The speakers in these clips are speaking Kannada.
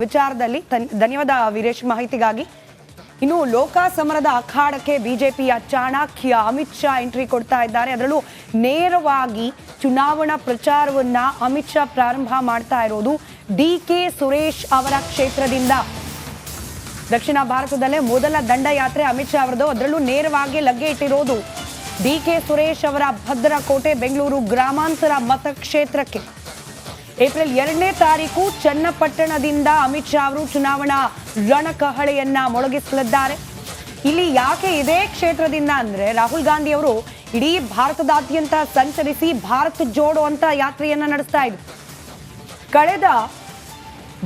ವಿಚಾರದಲ್ಲಿ ಧನ್ಯವಾದ ವೀರೇಶ್ ಮಾಹಿತಿಗಾಗಿ. ಇನ್ನು ಲೋಕ ಸಮರದ ಅಖಾಡಕ್ಕೆ ಬಿಜೆಪಿಯ ಚಾಣಕ್ಯ ಅಮಿತ್ ಶಾ ಎಂಟ್ರಿ ಕೊಡ್ತಾ ಇದ್ದಾರೆ. ಅದರಲ್ಲೂ ನೇರವಾಗಿ ಚುನಾವಣಾ ಪ್ರಚಾರವನ್ನ ಅಮಿತ್ ಶಾ ಪ್ರಾರಂಭ ಮಾಡ್ತಾ ಇರೋದು ಡಿ.ಕೆ. ಸುರೇಶ್ ಅವರ ಕ್ಷೇತ್ರದಿಂದ. ದಕ್ಷಿಣ ಭಾರತದಲ್ಲೇ ಮೊದಲ ದಂಡಯಾತ್ರೆ ಅಮಿತ್ ಶಾ ಅವರದು. ಅದರಲ್ಲೂ ನೇರವಾಗಿ ಲಗ್ಗೆ ಇಟ್ಟಿರೋದು ಡಿ.ಕೆ. ಸುರೇಶ್ ಅವರ ಭದ್ರಕೋಟೆ ಬೆಂಗಳೂರು ಗ್ರಾಮಾಂತರ ಮತಕ್ಷೇತ್ರಕ್ಕೆ. ಏಪ್ರಿಲ್ 2ನೇ ತಾರೀಕು ಚನ್ನಪಟ್ಟಣದಿಂದ ಅಮಿತ್ ಶಾ ಅವರು ಚುನಾವಣಾ ರಣಕಹಳೆಯನ್ನ ಮೊಳಗಿಸಲಿದ್ದಾರೆ. ಇಲ್ಲಿ ಯಾಕೆ ಇದೇ ಕ್ಷೇತ್ರದಿಂದ ಅಂದ್ರೆ ರಾಹುಲ್ ಗಾಂಧಿ ಅವರು ಇಡೀ ಭಾರತದಾದ್ಯಂತ ಸಂಚರಿಸಿ ಭಾರತ್ ಜೋಡೋ ಅಂತ ಯಾತ್ರೆಯನ್ನ ನಡೆಸ್ತಾ ಇದ್ರು. ಕಳೆದ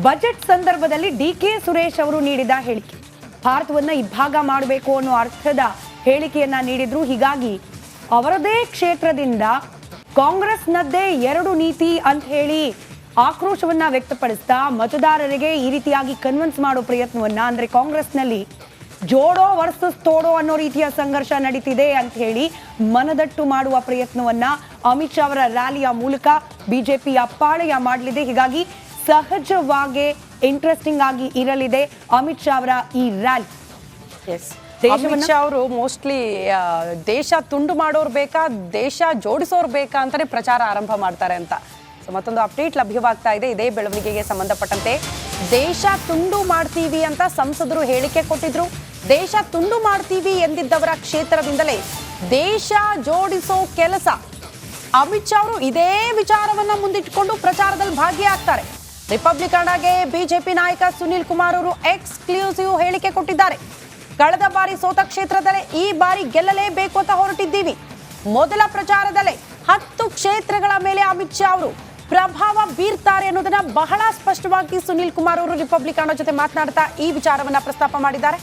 ಬಜೆಟ್ ಸಂದರ್ಭದಲ್ಲಿ ಡಿ.ಕೆ. ಸುರೇಶ್ ಅವರು ನೀಡಿದ ಹೇಳಿಕೆ ಭಾರತವನ್ನ ಇಬ್ಬಾಗ ಮಾಡಬೇಕು ಅನ್ನೋ ಅರ್ಥದ ಹೇಳಿಕೆಯನ್ನ ನೀಡಿದ್ರು. ಹೀಗಾಗಿ ಅವರದೇ ಕ್ಷೇತ್ರದಿಂದ ಕಾಂಗ್ರೆಸ್ನದ್ದೇ ಎರಡು ನೀತಿ ಅಂತ ಹೇಳಿ ಆಕ್ರೋಶವನ್ನ ವ್ಯಕ್ತಪಡಿಸ್ತಾ ಮತದಾರರಿಗೆ ಈ ರೀತಿಯಾಗಿ ಕನ್ವಿನ್ಸ್ ಮಾಡೋ ಪ್ರಯತ್ನವನ್ನ, ಅಂದ್ರೆ ಕಾಂಗ್ರೆಸ್ನಲ್ಲಿ ಜೋಡೋ ವರ್ಸಸ್ ತೋಡೋ ಅನ್ನೋ ರೀತಿಯ ಸಂಘರ್ಷ ನಡೀತಿದೆ ಅಂತ ಹೇಳಿ ಮನದಟ್ಟು ಮಾಡುವ ಪ್ರಯತ್ನವನ್ನ ಅಮಿತ್ ಶಾ ಅವರ ರ್ಯಾಲಿಯ ಮೂಲಕ ಬಿಜೆಪಿಯ ಪಾಳೆಯ ಮಾಡಲಿದೆ. ಹೀಗಾಗಿ ಸಹಜವಾಗಿ ಇಂಟ್ರೆಸ್ಟಿಂಗ್ ಆಗಿ ಇರಲಿದೆ ಅಮಿತ್ ಶಾ ಅವರ ಈ ರ್ಯಾಲಿ. ಅಮಿತ್ ಶಾ ಅವರು ಮೋಸ್ಟ್ಲಿ ದೇಶ ತುಂಡು ಮಾಡೋರು ಬೇಕಾ ದೇಶ ಜೋಡಿಸೋರು ಬೇಕಾ ಅಂತಾನೆ ಪ್ರಚಾರ ಆರಂಭ ಮಾಡ್ತಾರೆ ಅಂತ. ಸೊ ಮತ್ತೊಂದು ಅಪ್ಡೇಟ್ ಲಭ್ಯವಾಗ್ತಾ ಇದೆ ಇದೇ ಬೆಳವಣಿಗೆಗೆ ಸಂಬಂಧಪಟ್ಟಂತೆ. ದೇಶ ತುಂಡು ಮಾಡ್ತೀವಿ ಅಂತ ಸಂಸದರು ಹೇಳಿಕೆ ಕೊಟ್ಟಿದ್ರು. ದೇಶ ತುಂಡು ಮಾಡ್ತೀವಿ ಎಂದಿದ್ದವರ ಕ್ಷೇತ್ರದಿಂದಲೇ ದೇಶ ಜೋಡಿಸೋ ಕೆಲಸ ಅಮಿತ್ ಶಾ ಅವರು ಇದೇ ವಿಚಾರವನ್ನ ಮುಂದಿಟ್ಟುಕೊಂಡು ಪ್ರಚಾರದಲ್ಲಿ ಭಾಗಿಯಾಗ್ತಾರೆ. ರಿಪಬ್ಲಿಕನ್ಗೆ ಬಿಜೆಪಿ ನಾಯಕ ಸುನೀಲ್ ಕುಮಾರ್ ಅವರು ಎಕ್ಸ್ಕ್ಲೂಸಿವ್ ಹೇಳಿಕೆ ಕೊಟ್ಟಿದ್ದಾರೆ. ಕಳೆದ ಬಾರಿ ಸೋತ ಕ್ಷೇತ್ರದಲ್ಲೇ ಈ ಬಾರಿ ಗೆಲ್ಲಲೇಬೇಕು ಅಂತ ಹೊರಟಿದ್ದೀವಿ. ಮೊದಲ ಪ್ರಚಾರದಲ್ಲೇ 10 ಕ್ಷೇತ್ರಗಳ ಮೇಲೆ ಅಮಿತ್ ಶಾ ಅವರು ಪ್ರಭಾವ ಬೀರ್ತಾರೆ ಅನ್ನೋದನ್ನ ಬಹಳ ಸ್ಪಷ್ಟವಾಗಿ ಸುನೀಲ್ ಕುಮಾರ್ ಅವರು ರಿಪಬ್ಲಿಕನ್ ಜೊತೆ ಮಾತನಾಡ್ತಾ ಈ ವಿಚಾರವನ್ನ ಪ್ರಸ್ತಾಪ ಮಾಡಿದ್ದಾರೆ.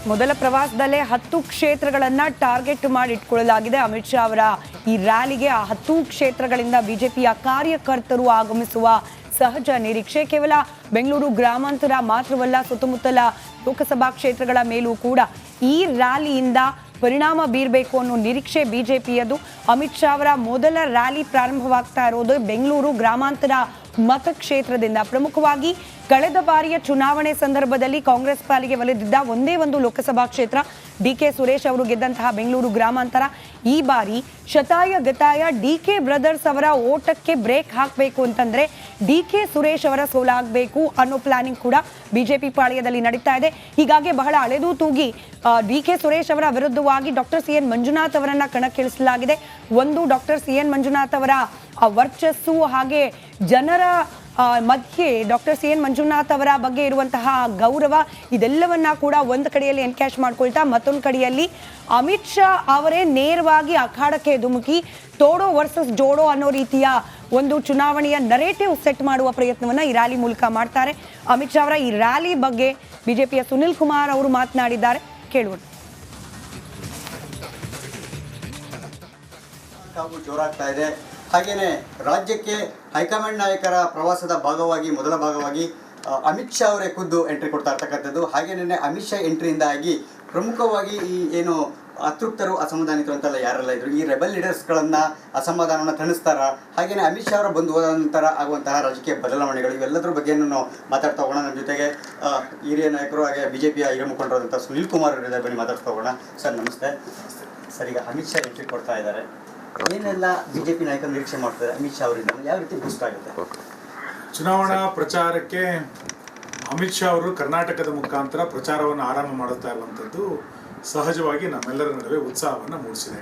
ಮೊದಲ ಪ್ರವಾಸದಲ್ಲೇ 10 ಕ್ಷೇತ್ರಗಳನ್ನ ಟಾರ್ಗೆಟ್ ಮಾಡಿ ಇಟ್ಕೊಳ್ಳಲಾಗಿದೆ. ಅಮಿತ್ ಶಾ ಅವರ ಈ ರ್ಯಾಲಿಗೆ ಆ 10 ಕ್ಷೇತ್ರಗಳಿಂದ ಬಿಜೆಪಿಯ ಕಾರ್ಯಕರ್ತರು ಆಗಮಿಸುವ ಸಹಜ ನಿರೀಕ್ಷೆ. ಕೇವಲ ಬೆಂಗಳೂರು ಗ್ರಾಮಾಂತರ ಮಾತ್ರವಲ್ಲ, ಸುತ್ತಮುತ್ತಲ ಲೋಕಸಭಾ ಕ್ಷೇತ್ರಗಳ ಮೇಲೂ ಕೂಡ ಈ ರ್ಯಾಲಿಯಿಂದ ಪರಿಣಾಮ ಬೀರಬೇಕು ಅನ್ನೋ ನಿರೀಕ್ಷೆ ಬಿಜೆಪಿಯದು. ಅಮಿತ್ ಶಾ ಅವರ ಮೊದಲ ರ್ಯಾಲಿ ಪ್ರಾರಂಭವಾಗ್ತಾ ಇರೋದು ಬೆಂಗಳೂರು ಗ್ರಾಮಾಂತರ ಮತಕ್ಷೇತ್ರದಿಂದ. ಪ್ರಮುಖವಾಗಿ ಕಳೆದ ಬಾರಿಯ ಚುನಾವಣೆ ಸಂದರ್ಭದಲ್ಲಿ ಕಾಂಗ್ರೆಸ್ ಪಾಲಿಗೆ ಒಲಿದಿದ್ದ ಒಂದೇ ಒಂದು ಲೋಕಸಭಾ ಕ್ಷೇತ್ರ ಡಿ.ಕೆ. ಸುರೇಶ್ ಅವರು ಗೆದ್ದಂತಹ ಬೆಂಗಳೂರು ಗ್ರಾಮಾಂತರ. ಈ ಬಾರಿ ಶತಾಯ ಗತಾಯ ಡಿ.ಕೆ. ಬ್ರದರ್ಸ್ ಅವರ ಓಟಕ್ಕೆ ಬ್ರೇಕ್ ಹಾಕಬೇಕು ಅಂತಂದ್ರೆ ಡಿ.ಕೆ. ಸುರೇಶ್ ಅವರ ಸೋಲಾಗಬೇಕು ಅನ್ನೋ ಪ್ಲಾನಿಂಗ್ ಕೂಡ ಬಿಜೆಪಿ ಪಾಳ್ಯದಲ್ಲಿ ನಡೀತಾ ಇದೆ. ಹೀಗಾಗಿ ಬಹಳ ಅಳೆದು ತೂಗಿ ಡಿ.ಕೆ. ಸುರೇಶ್ ಅವರ ವಿರುದ್ಧವಾಗಿ ಡಾಕ್ಟರ್ ಸಿ.ಎನ್. ಮಂಜುನಾಥ್ ಅವರನ್ನ ಕಣಕ್ಕಿಳಿಸಲಾಗಿದೆ. ಒಂದು ಡಾಕ್ಟರ್ ಸಿ.ಎನ್. ಮಂಜುನಾಥ್ ಅವರ ವರ್ಚಸ್ಸು ಹಾಗೆ ಜನರ ಮಧ್ಯೆ ಡಾಕ್ಟರ್ ಸಿ.ಎನ್. ಮಂಜುನಾಥ್ ಅವರ ಬಗ್ಗೆ ಇರುವಂತಹ ಗೌರವ ಇದೆಲ್ಲವನ್ನ ಕೂಡ ಒಂದು ಕಡೆಯಲ್ಲಿ ಎನ್ಕ್ಯಾಶ್ ಮಾಡ್ಕೊಳ್ತಾ ಮತ್ತೊಂದು ಕಡೆಯಲ್ಲಿ ಅಮಿತ್ ಶಾ ಅವರೇ ನೇರವಾಗಿ ಅಖಾಡಕ್ಕೆ ಧುಮುಕಿ ತೋಡೋ ವರ್ಸಸ್ ಜೋಡೋ ಅನ್ನೋ ರೀತಿಯ ಒಂದು ಚುನಾವಣೆಯ ನರೇಟಿವ್ ಸೆಟ್ ಮಾಡುವ ಪ್ರಯತ್ನವನ್ನ ಈ ರ್ಯಾಲಿ ಮೂಲಕ ಮಾಡ್ತಾರೆ. ಅಮಿತ್ ಶಾ ಅವರ ಈ ರ್ಯಾಲಿ ಬಗ್ಗೆ ಬಿಜೆಪಿಯ ಸುನಿಲ್ ಕುಮಾರ್ ಅವರು ಮಾತನಾಡಿದ್ದಾರೆ, ಕೇಳೋಣ. ಜೋರಾಗ್ತಾ ಇದೆ. ಹಾಗೇನೆ ರಾಜ್ಯಕ್ಕೆ ಹೈಕಮಾಂಡ್ ನಾಯಕರ ಪ್ರವಾಸದ ಭಾಗವಾಗಿ ಮೊದಲ ಭಾಗವಾಗಿ ಅಮಿತ್ ಶಾ ಅವರೇ ಖುದ್ದು ಎಂಟ್ರಿ ಕೊಡ್ತಾ ಇರ್ತಕ್ಕಂಥದ್ದು. ಹಾಗೇನೆ ಅಮಿತ್ ಶಾ ಎಂಟ್ರಿಯಿಂದಾಗಿ ಪ್ರಮುಖವಾಗಿ ಈ ಏನು ಅತೃಪ್ತರು ಅಸಮಾಧಾನಿತರು ಅಂತೆಲ್ಲ ಯಾರೆಲ್ಲ ಇದ್ರು ಈ ರೆಬಲ್ ಲೀಡರ್ಸ್ಗಳನ್ನು ಅಸಮಾಧಾನವನ್ನು ತಣಿಸ್ತಾರ. ಹಾಗೆಯೇ ಅಮಿತ್ ಶಾ ಅವರ ಬಂದು ಹೋದ ನಂತರ ಆಗುವಂತಹ ರಾಜಕೀಯ ಬದಲಾವಣೆಗಳು ಇವೆಲ್ಲದರ ಬಗ್ಗೆ ನಾವು ಮಾತಾಡ್ತಾ ಹೋಗೋಣ. ನಮ್ಮ ಜೊತೆಗೆ ಹಿರಿಯ ನಾಯಕರು ಹಾಗೆ ಬಿಜೆಪಿಯ ಹಿರಿಯ ಮುಖಂಡರಾದಂಥ ಸುನೀಲ್ ಕುಮಾರ್ ಅವರ ಬನ್ನಿ ಮಾತಾಡ್ತಾ ಹೋಗೋಣ. ಸರ್ ನಮಸ್ತೆ. ಸರ್, ಈಗ ಅಮಿತ್ ಶಾ ಎಂಟ್ರಿ ಕೊಡ್ತಾ ಇದ್ದಾರೆ, ಏನೆಲ್ಲ ಬಿಜೆಪಿ ನಾಯಕರು ನಿರೀಕ್ಷೆ ಮಾಡ್ತಾರೆ ಅಮಿತ್ ಶಾ ಅವರಿಂದ, ಯಾವ ರೀತಿ ಬೂಸ್ಟ್ ಆಗುತ್ತೆ? ಚುನಾವಣಾ ಪ್ರಚಾರಕ್ಕೆ ಅಮಿತ್ ಶಾ ಅವರು ಕರ್ನಾಟಕದ ಮುಖಾಂತರ ಪ್ರಚಾರವನ್ನು ಆರಂಭ ಮಾಡುತ್ತಾ ಇರುವಂಥದ್ದು ಸಹಜವಾಗಿ ನಮ್ಮೆಲ್ಲರ ನಡುವೆ ಉತ್ಸಾಹವನ್ನು ಮೂಡಿಸಿದೆ.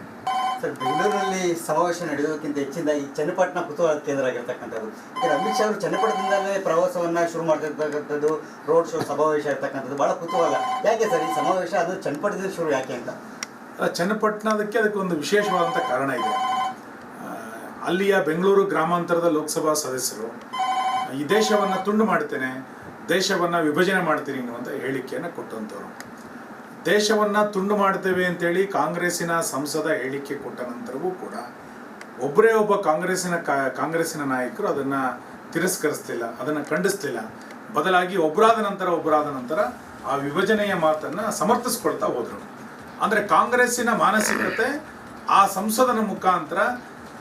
ಸರ್, ಬೆಂಗಳೂರಿನಲ್ಲಿ ಸಮಾವೇಶ ನಡೆಯೋದಕ್ಕಿಂತ ಹೆಚ್ಚಿನ ಈ ಚನ್ನಪಟ್ಟಣ ಕುತೂಹಲ ಕೇಂದ್ರ ಆಗಿರ್ತಕ್ಕಂಥದ್ದು. ಅಮಿತ್ ಶಾ ಅವರು ಚನ್ನಪಟ್ಟಣದಿಂದಲೇ ಪ್ರವಾಸವನ್ನು ಶುರು ಮಾಡ್ತಿರ್ತಕ್ಕಂಥದ್ದು, ರೋಡ್ ಶೋ ಸಮಾವೇಶ ಇರ್ತಕ್ಕಂಥದ್ದು ಬಹಳ ಕುತೂಹಲ. ಯಾಕೆ ಸರ್ ಈ ಸಮಾವೇಶ ಅದು ಚನ್ನಪಟ್ಟಣದಲ್ಲಿ ಶುರು ಯಾಕೆ ಅಂತ? ಚನ್ನಪಟ್ಟಣದಕ್ಕೆ ಅದಕ್ಕೆ ಒಂದು ವಿಶೇಷವಾದಂಥ ಕಾರಣ ಇದೆ. ಅಲ್ಲಿಯ ಬೆಂಗಳೂರು ಗ್ರಾಮಾಂತರದ ಲೋಕಸಭಾ ಸದಸ್ಯರು ಈ ದೇಶವನ್ನು ತುಂಡು ಮಾಡ್ತೇನೆ, ದೇಶವನ್ನು ವಿಭಜನೆ ಮಾಡ್ತೀನಿ ಅನ್ನುವಂಥ ಹೇಳಿಕೆಯನ್ನು ಕೊಟ್ಟಂಥವ್ರು. ದೇಶವನ್ನು ತುಂಡು ಮಾಡ್ತೇವೆ ಅಂತೇಳಿ ಕಾಂಗ್ರೆಸ್ಸಿನ ಸಂಸದ ಹೇಳಿಕೆ ಕೊಟ್ಟ ನಂತರವೂ ಕೂಡ ಒಬ್ಬರೇ ಒಬ್ಬ ಕಾಂಗ್ರೆಸ್ಸಿನ ನಾಯಕರು ಅದನ್ನು ತಿರಸ್ಕರಿಸ್ತಿಲ್ಲ, ಅದನ್ನು ಖಂಡಿಸ್ತಿಲ್ಲ. ಬದಲಾಗಿ ಒಬ್ಬರಾದ ನಂತರ ಆ ವಿಭಜನೆಯ ಮಾತನ್ನು ಸಮರ್ಥಿಸ್ಕೊಳ್ತಾ ಹೋದರು. ಅಂದ್ರೆ ಕಾಂಗ್ರೆಸ್ಸಿನ ಮಾನಸಿಕತೆ ಆ ಸಂಸದನ ಮುಖಾಂತರ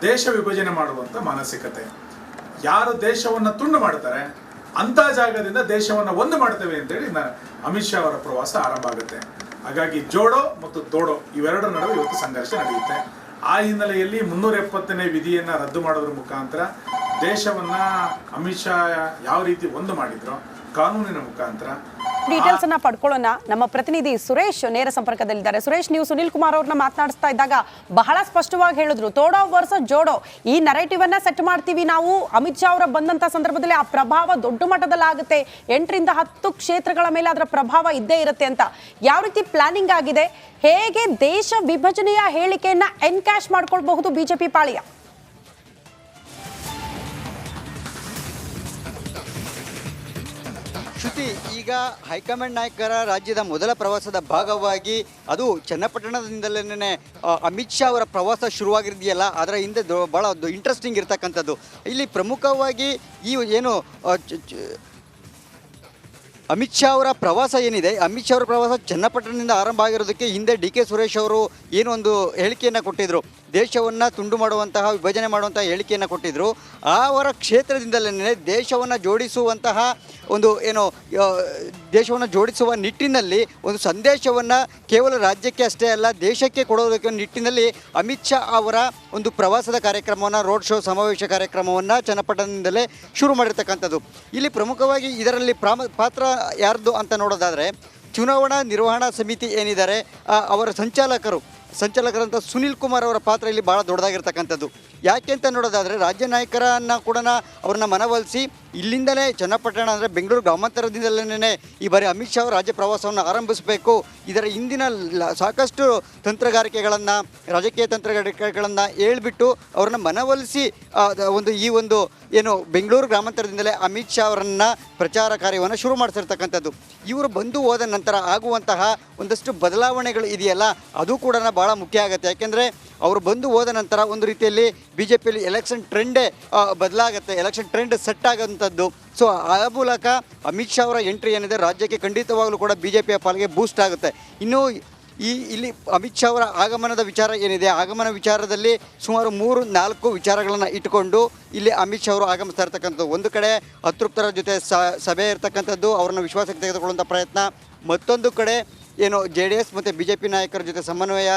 ದೇಶ ವಿಭಜನೆ ಮಾಡುವಂತ ಮಾನಸಿಕತೆ. ಯಾರು ದೇಶವನ್ನ ತುಂಡು ಮಾಡ್ತಾರೆ ಅಂತ ಜಾಗದಿಂದ ದೇಶವನ್ನ ಒಂದು ಮಾಡ್ತೇವೆ ಅಂತೇಳಿ ಅಮಿತ್ ಶಾ ಅವರ ಪ್ರವಾಸ ಆರಂಭ ಆಗುತ್ತೆ. ಹಾಗಾಗಿ ಜೋಡೋ ಮತ್ತು ತೋಡೋ ಇವೆರಡರ ನಡುವೆ ಇವತ್ತು ಸಂಘರ್ಷ ನಡೆಯುತ್ತೆ. ಆ ಹಿನ್ನೆಲೆಯಲ್ಲಿ 370ನೇ ವಿಧಿಯನ್ನ ರದ್ದು ಮಾಡೋದ್ರ ಮುಖಾಂತರ ದೇಶವನ್ನ ಅಮಿತ್ ಶಾ ಯಾವ ರೀತಿ ಒಂದು ಮಾಡಿದ್ರು ಕಾನೂನಿನ ಮುಖಾಂತರ. ಡೀಟೇಲ್ಸ್ ಅನ್ನ ಪಡ್ಕೊಳ್ಳೋಣ. ನಮ್ಮ ಪ್ರತಿನಿಧಿ ಸುರೇಶ್ ನೇರ ಸಂಪರ್ಕದಲ್ಲಿದ್ದಾರೆ. ಸುರೇಶ್, ನೀವು ಸುನಿಲ್ ಕುಮಾರ್ ಅವ್ರನ್ನ ಮಾತನಾಡಿಸ್ತಾ ಇದ್ದಾಗ ಬಹಳ ಸ್ಪಷ್ಟವಾಗಿ ಹೇಳಿದ್ರು, ತೋಡೋ ವರ್ಸಸ್ ಜೋಡೋ, ಈ ನರೇಟಿವ್ ಅನ್ನ ಸೆಟ್ ಮಾಡ್ತೀವಿ ನಾವು. ಅಮಿತ್ ಶಾ ಅವರ ಬಂದಂತ ಸಂದರ್ಭದಲ್ಲಿ ಆ ಪ್ರಭಾವ ದೊಡ್ಡ ಮಟ್ಟದಲ್ಲಿ ಆಗುತ್ತೆ, 8ರಿಂದ 10 ಕ್ಷೇತ್ರಗಳ ಮೇಲೆ ಅದರ ಪ್ರಭಾವ ಇದ್ದೇ ಇರುತ್ತೆ ಅಂತ ಯಾವ ರೀತಿ ಪ್ಲಾನಿಂಗ್ ಆಗಿದೆ? ಹೇಗೆ ದೇಶ ವಿಭಜನೆಯ ಹೇಳಿಕೆಯನ್ನ ಎನ್ಕ್ಯಾಶ್ ಮಾಡ್ಕೊಳ್ಬಹುದು ಬಿಜೆಪಿ ಪಾಳಿಯ? ಶ್ರುತಿ, ಈಗ ಹೈಕಮಾಂಡ್ ನಾಯಕರ ರಾಜ್ಯದ ಮೊದಲ ಪ್ರವಾಸದ ಭಾಗವಾಗಿ ಅದು ಚನ್ನಪಟ್ಟಣದಿಂದಲೇ ಅಮಿತ್ ಶಾ ಅವರ ಪ್ರವಾಸ ಶುರುವಾಗಿದೆಯಲ್ಲ, ಅದರ ಹಿಂದೆ ಭಾಳ ಇಂಟ್ರೆಸ್ಟಿಂಗ್ ಇರ್ತಕ್ಕಂಥದ್ದು. ಇಲ್ಲಿ ಪ್ರಮುಖವಾಗಿ ಈ ಏನು ಅಮಿತ್ ಶಾ ಅವರ ಪ್ರವಾಸ ಏನಿದೆ, ಅಮಿತ್ ಶಾ ಅವರ ಪ್ರವಾಸ ಚನ್ನಪಟ್ಟಣದಿಂದ ಆರಂಭ ಆಗಿರೋದಕ್ಕೆ ಹಿಂದೆ ಡಿ ಕೆ ಸುರೇಶ್ ಅವರು ಏನೋ ಒಂದು ಹೇಳಿಕೆಯನ್ನು ಕೊಟ್ಟಿದ್ದರು, ದೇಶವನ್ನು ತುಂಡು ಮಾಡುವಂತಹ, ವಿಭಜನೆ ಮಾಡುವಂತಹ ಹೇಳಿಕೆಯನ್ನು ಕೊಟ್ಟಿದ್ದರು. ಅವರ ಕ್ಷೇತ್ರದಿಂದಲೇ ದೇಶವನ್ನು ಜೋಡಿಸುವಂತಹ ಒಂದು ಏನು ದೇಶವನ್ನು ಜೋಡಿಸುವ ನಿಟ್ಟಿನಲ್ಲಿ ಒಂದು ಸಂದೇಶವನ್ನು ಕೇವಲ ರಾಜ್ಯಕ್ಕೆ ಅಷ್ಟೇ ಅಲ್ಲ ದೇಶಕ್ಕೆ ಕೊಡೋದಕ್ಕೆ ನಿಟ್ಟಿನಲ್ಲಿ ಅಮಿತ್ ಶಾ ಅವರ ಒಂದು ಪ್ರವಾಸದ ಕಾರ್ಯಕ್ರಮವನ್ನು, ರೋಡ್ ಶೋ ಸಮಾವೇಶ ಕಾರ್ಯಕ್ರಮವನ್ನು ಚನ್ನಪಟ್ಟಣದಿಂದಲೇ ಶುರು ಮಾಡಿರ್ತಕ್ಕಂಥದ್ದು. ಇಲ್ಲಿ ಪ್ರಮುಖವಾಗಿ ಇದರಲ್ಲಿ ಪಾತ್ರ ಯಾರ್ದು ಅಂತ ನೋಡೋದಾದರೆ, ಚುನಾವಣಾ ನಿರ್ವಹಣಾ ಸಮಿತಿ ಏನಿದ್ದಾರೆ ಅವರ ಸಂಚಾಲಕರಂತ ಸುನಿಲ್ ಕುಮಾರ್ ಅವರ ಪಾತ್ರ ಇಲ್ಲಿ ಭಾಳ ದೊಡ್ಡದಾಗಿರ್ತಕ್ಕಂಥದ್ದು. ಯಾಕೆ ಅಂತ ನೋಡೋದಾದರೆ, ರಾಜ್ಯ ನಾಯಕರನ್ನು ಕೂಡ ಅವ್ರನ್ನ ಮನವೊಲಿಸಿ ಇಲ್ಲಿಂದಲೇ ಚನ್ನಪಟ್ಟಣ ಅಂದರೆ ಬೆಂಗಳೂರು ಗ್ರಾಮಾಂತರದಿಂದಲೇ ಈ ಬಾರಿ ಅಮಿತ್ ಶಾ ಅವರ ರಾಜ್ಯ ಪ್ರವಾಸವನ್ನು ಆರಂಭಿಸಬೇಕು. ಇದರ ಹಿಂದಿನ ಸಾಕಷ್ಟು ತಂತ್ರಗಾರಿಕೆಗಳನ್ನು, ರಾಜಕೀಯ ತಂತ್ರಗಾರಿಕೆಗಳನ್ನು ಹೇಳ್ಬಿಟ್ಟು ಅವ್ರನ್ನ ಮನವೊಲಿಸಿ ಈ ಒಂದು ಏನು ಬೆಂಗಳೂರು ಗ್ರಾಮಾಂತರದಿಂದಲೇ ಅಮಿತ್ ಶಾ ಅವರನ್ನು ಪ್ರಚಾರ ಕಾರ್ಯವನ್ನು ಶುರು ಮಾಡಿಸಿರ್ತಕ್ಕಂಥದ್ದು. ಇವರು ಬಂದು ಹೋದ ನಂತರ ಆಗುವಂತಹ ಒಂದಷ್ಟು ಬದಲಾವಣೆಗಳು ಇದೆಯಲ್ಲ, ಅದು ಕೂಡ ಭಾಳ ಮುಖ್ಯ ಆಗುತ್ತೆ. ಯಾಕೆಂದರೆ ಅವರು ಬಂದು ಹೋದ ನಂತರ ಒಂದು ರೀತಿಯಲ್ಲಿ ಬಿ ಜೆ ಪಿಯಲ್ಲಿ ಎಲೆಕ್ಷನ್ ಟ್ರೆಂಡೇ ಬದಲಾಗುತ್ತೆ, ಎಲೆಕ್ಷನ್ ಟ್ರೆಂಡ್ ಸೆಟ್ ಆಗೋಂಥದ್ದು. ಸೊ ಆ ಮೂಲಕ ಅಮಿತ್ ಶಾ ಅವರ ಎಂಟ್ರಿ ಏನಿದೆ ರಾಜ್ಯಕ್ಕೆ ಖಂಡಿತವಾಗಲೂ ಕೂಡ ಬಿ ಜೆ ಪಿಯ ಪಾಲಿಗೆ ಬೂಸ್ಟ್ ಆಗುತ್ತೆ. ಇನ್ನು ಇಲ್ಲಿ ಅಮಿತ್ ಶಾ ಅವರ ಆಗಮನದ ವಿಚಾರ ಏನಿದೆ, ಆಗಮನ ವಿಚಾರದಲ್ಲಿ ಸುಮಾರು 3-4 ವಿಚಾರಗಳನ್ನು ಇಟ್ಟುಕೊಂಡು ಇಲ್ಲಿ ಅಮಿತ್ ಶಾ ಅವರು ಆಗಮಿಸ್ತಾ ಇರ್ತಕ್ಕಂಥದ್ದು. ಒಂದು ಕಡೆ ಅತೃಪ್ತರ ಜೊತೆ ಸಭೆ ಇರ್ತಕ್ಕಂಥದ್ದು, ಅವರನ್ನು ವಿಶ್ವಾಸಕ್ಕೆ ತೆಗೆದುಕೊಳ್ಳುವಂಥ ಪ್ರಯತ್ನ. ಮತ್ತೊಂದು ಕಡೆ ಏನು JDS ಮತ್ತು BJP ನಾಯಕರ ಜೊತೆ ಸಮನ್ವಯ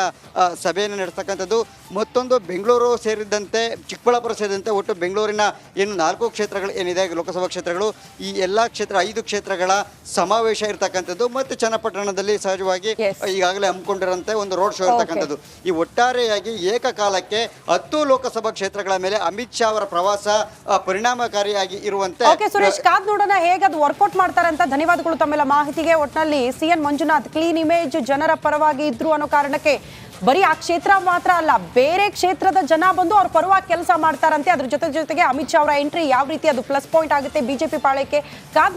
ಸಭೆಯನ್ನು ನಡೆಸ್ತಕ್ಕಂಥದ್ದು. ಮತ್ತೊಂದು ಬೆಂಗಳೂರು ಸೇರಿದಂತೆ ಚಿಕ್ಕಬಳ್ಳಾಪುರ ಸೇರಿದಂತೆ ಒಟ್ಟು ಬೆಂಗಳೂರಿನ ಏನು 4 ಕ್ಷೇತ್ರಗಳು ಏನಿದೆ ಲೋಕಸಭಾ ಕ್ಷೇತ್ರಗಳು, ಈ ಎಲ್ಲ 5 ಕ್ಷೇತ್ರಗಳ ಸಮಾವೇಶ ಇರ್ತಕ್ಕಂಥದ್ದು. ಮತ್ತು ಚನ್ನಪಟ್ಟಣದಲ್ಲಿ ಸಹಜವಾಗಿ ಈಗಾಗಲೇ ಹಮ್ಮಿಕೊಂಡಿರುವಂತೆ ಒಂದು ರೋಡ್ ಶೋ ಇರ್ತಕ್ಕಂಥದ್ದು. ಈ ಒಟ್ಟಾರೆಯಾಗಿ ಏಕಕಾಲಕ್ಕೆ 10 ಲೋಕಸಭಾ ಕ್ಷೇತ್ರಗಳ ಮೇಲೆ ಅಮಿತ್ ಶಾ ಅವರ ಪ್ರವಾಸ ಪರಿಣಾಮಕಾರಿಯಾಗಿ ಇರುವಂತೆ. ಸುರೇಶ್, ಕಾದ್ ನೋಡೋಣ ಹೇಗೆ ಅದು ವರ್ಕೌಟ್ ಮಾಡ್ತಾರೆ ಅಂತ. ಧನ್ಯವಾದಗಳು ತಮ್ಮೆಲ್ಲ ಮಾಹಿತಿಗೆ. ಒಟ್ಟಿನಲ್ಲಿ CN ಮಂಜುನಾಥ್ ಕ್ಲೀನ್ ಇಮೇಜ್ ಜನರ ಪರವಾಗಿ ಇದ್ರು ಅನ್ನೋ ಕಾರಣಕ್ಕೆ ಬರೀ ಆ ಕ್ಷೇತ್ರ ಮಾತ್ರ ಅಲ್ಲ, ಬೇರೆ ಕ್ಷೇತ್ರದ ಜನ ಬಂದು ಅವ್ರ ಪರವಾಗಿ ಕೆಲಸ ಮಾಡ್ತಾರಂತೆ. ಅದ್ರ ಜೊತೆಗೆ ಅಮಿತ್ ಶಾ ಅವರ ಎಂಟ್ರಿ ಯಾವ ರೀತಿ ಅದು ಪ್ಲಸ್ ಪಾಯಿಂಟ್ ಆಗುತ್ತೆ ಬಿಜೆಪಿ ಪಾಳ್ಯಕ್ಕೆ ಕಾದ್